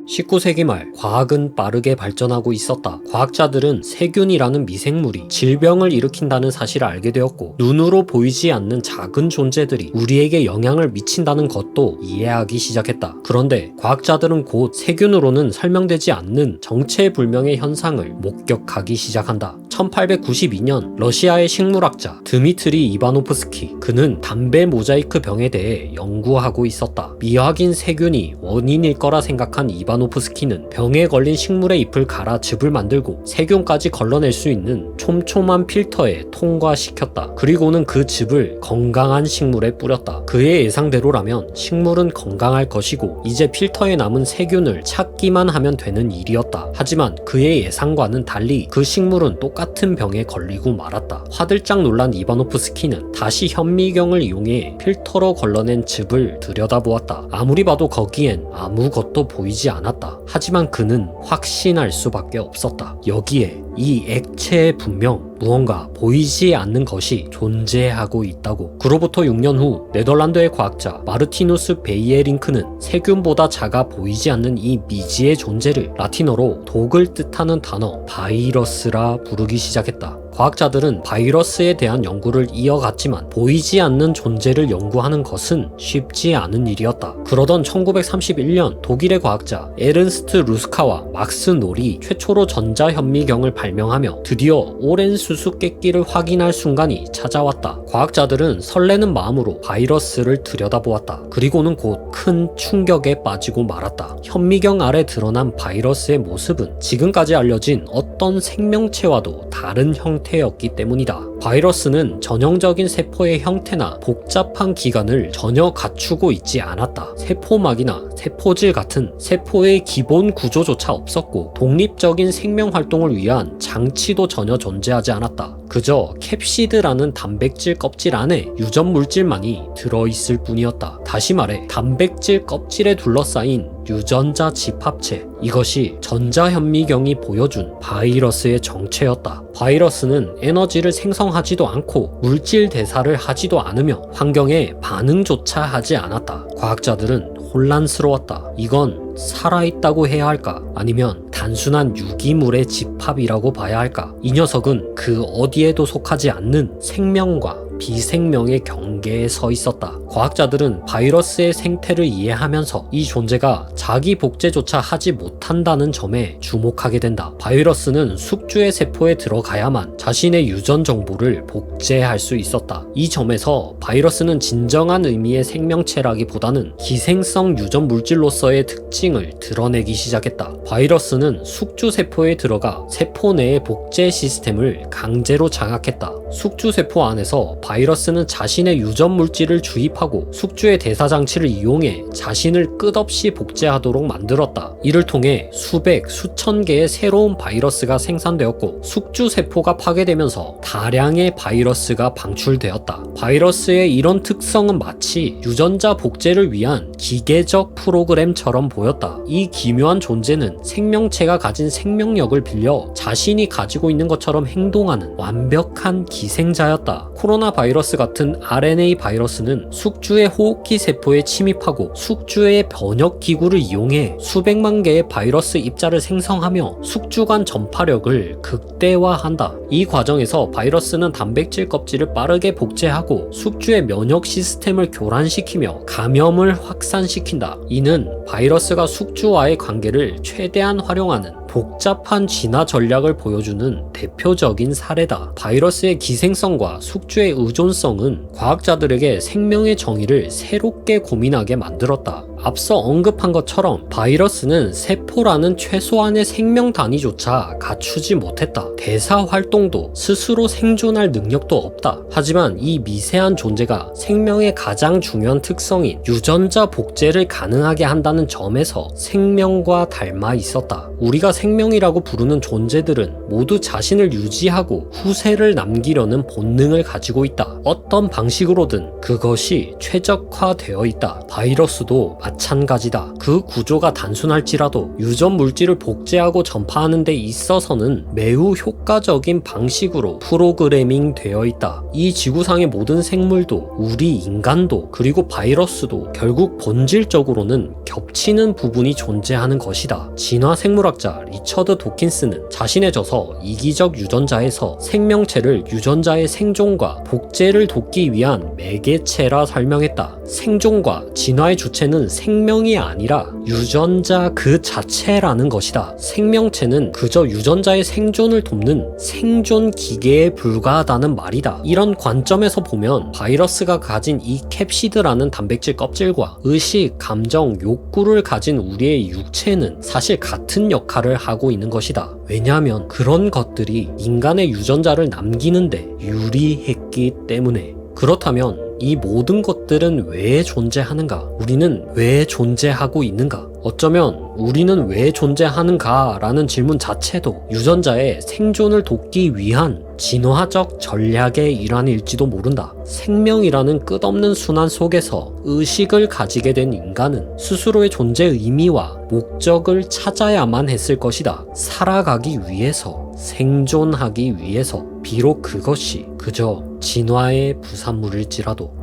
19세기 말 과학은 빠르게 발전하고 있었다. 과학자들은 세균이라는 미생물이 질병을 일으킨다는 사실을 알게 되었고, 눈으로 보이지 않는 작은 존재들이 우리에게 영향을 미친다는 것도 이해하기 시작했다. 그런데 과학자들은 곧 세균으로는 설명되지 않는 정체불명의 현상을 목격하기 시작한다. 1892년 러시아의 식물학자 드미트리 이바노프스키, 그는 담배 모자이크 병에 대해 연구하고 있었다. 미확인 세균이 원인일 거라 생각한 이바노프스키는 병에 걸린 식물의 잎을 갈아 즙을 만들고 세균까지 걸러낼 수 있는 촘촘한 필터에 통과시켰다. 그리고는 그 즙을 건강한 식물에 뿌렸다. 그의 예상대로라면 식물은 건강할 것이고 이제 필터에 남은 세균을 찾기만 하면 되는 일이었다. 하지만 그의 예상과는 달리 그 식물은 똑같은 병에 걸리고 말았다. 화들짝 놀란 이바노프스키는 다시 현미경을 이용해 필터로 걸러낸 즙을 들여다보았다. 아무리 봐도 거기엔 아무것도 보이지 않았다. 하지만 그는 확신할 수밖에 없었다. 여기에 이 액체에 분명 무언가 보이지 않는 것이 존재하고 있다고. 그로부터 6년 후 네덜란드의 과학자 마르티누스 베이에링크는 세균보다 작아 보이지 않는 이 미지의 존재를 라틴어로 독을 뜻하는 단어 바이러스라 부르기 시작했다. 과학자들은 바이러스에 대한 연구를 이어갔지만 보이지 않는 존재를 연구하는 것은 쉽지 않은 일이었다. 그러던 1931년 독일의 과학자 에른스트 루스카와 막스 놀이 최초로 전자현미경을 발명하며 드디어 오랜 수수께끼를 확인할 순간이 찾아왔다. 과학자들은 설레는 마음으로 바이러스를 들여다보았다. 그리고는 곧 큰 충격에 빠지고 말았다. 현미경 아래 드러난 바이러스의 모습은 지금까지 알려진 어떤 생명체와도 다른 형태였기 때문이다. 바이러스는 전형적인 세포의 형태나 복잡한 기관을 전혀 갖추고 있지 않았다. 세포막이나 세포질 같은 세포의 기본 구조조차 없었고 독립적인 생명 활동을 위한 장치도 전혀 존재하지 않았다. 그저 캡시드라는 단백질 껍질 안에 유전 물질만이 들어있을 뿐이었다. 다시 말해 단백질 껍질에 둘러싸인 유전자 집합체, 이것이 전자현미경이 보여준 바이러스의 정체였다. 바이러스는 에너지를 생성하지도 않고 물질 대사를 하지도 않으며 환경에 반응조차 하지 않았다. 과학자들은 혼란스러웠다. 이건 살아있다고 해야 할까? 아니면 단순한 유기물의 집합이라고 봐야 할까? 이 녀석은 그 어디에도 속하지 않는 생명과 비생명의 경계에 서 있었다. 과학자들은 바이러스의 생태를 이해하면서 이 존재가 자기 복제조차 하지 못한다는 점에 주목하게 된다. 바이러스는 숙주의 세포에 들어가야만 자신의 유전 정보를 복제할 수 있었다. 이 점에서 바이러스는 진정한 의미의 생명체라기보다는 기생성 유전 물질로서의 특징을 드러내기 시작했다. 바이러스는 숙주 세포에 들어가 세포 내의 복제 시스템을 강제로 장악했다. 숙주 세포 안에서 바이러스는 자신의 유전 물질을 주입하고 숙주의 대사 장치를 이용해 자신을 끝없이 복제하도록 만들었다. 이를 통해 수백, 수천 개의 새로운 바이러스가 생산되었고 숙주 세포가 파괴되면서 다량의 바이러스가 방출되었다. 바이러스의 이런 특성은 마치 유전자 복제를 위한 기계적 프로그램처럼 보였다. 이 기묘한 존재는 생명체가 가진 생명력을 빌려 자신이 가지고 있는 것처럼 행동하는 완벽한 기생자였다. 코로나 바이러스 같은 RNA 바이러스는 숙주의 호흡기 세포에 침입하고 숙주의 번역 기구를 이용해 수백만 개의 바이러스 입자를 생성하며 숙주 간 전파력을 극대화한다. 이 과정에서 바이러스는 단백질 껍질을 빠르게 복제하고 숙주의 면역 시스템을 교란시키며 감염을 확산시킨다. 이는 바이러스가 숙주와의 관계를 최대한 활용하는 복잡한 진화 전략을 보여주는 대표적인 사례다. 바이러스의 기생성과 숙주의 의존성은 과학자들에게 생명의 정의를 새롭게 고민하게 만들었다. 앞서 언급한 것처럼 바이러스는 세포라는 최소한의 생명 단위조차 갖추지 못했다. 대사 활동도 스스로 생존할 능력도 없다. 하지만 이 미세한 존재가 생명의 가장 중요한 특성인 유전자 복제를 가능하게 한다는 점에서 생명과 닮아 있었다. 우리가 생명이라고 부르는 존재들은 모두 자신을 유지하고 후세를 남기려는 본능을 가지고 있다. 어떤 방식으로든 그것이 최적화되어 있다. 바이러스도 마찬가지다. 그 구조가 단순할지라도 유전 물질을 복제하고 전파하는 데 있어서는 매우 효과적인 방식으로 프로그래밍 되어 있다. 이 지구상의 모든 생물도 우리 인간도 그리고 바이러스도 결국 본질적으로는 겹치는 부분이 존재하는 것이다. 진화 생물학자 리처드 도킨스는 자신의 저서 이기적 유전자에서 생명체를 유전자의 생존과 복제를 돕기 위한 매개체라 설명했다. 생존과 진화의 주체는 생명이 아니라 유전자 그 자체라는 것이다. 생명체는 그저 유전자의 생존을 돕는 생존 기계에 불과하다는 말이다. 이런 관점에서 보면 바이러스가 가진 이 캡시드라는 단백질 껍질과 의식, 감정, 욕구를 가진 우리의 육체는 사실 같은 역할을 하고 있는 것이다. 왜냐하면 그런 것들이 인간의 유전자를 남기는데 유리했기 때문에. 그렇다면 이 모든 것들은 왜 존재하는가? 우리는 왜 존재하고 있는가? 어쩌면 우리는 왜 존재하는가? 라는 질문 자체도 유전자의 생존을 돕기 위한 진화적 전략의 일환일지도 모른다. 생명이라는 끝없는 순환 속에서 의식을 가지게 된 인간은 스스로의 존재 의미와 목적을 찾아야만 했을 것이다. 살아가기 위해서, 생존하기 위해서. 비록 그것이 그저 진화의 부산물일지라도.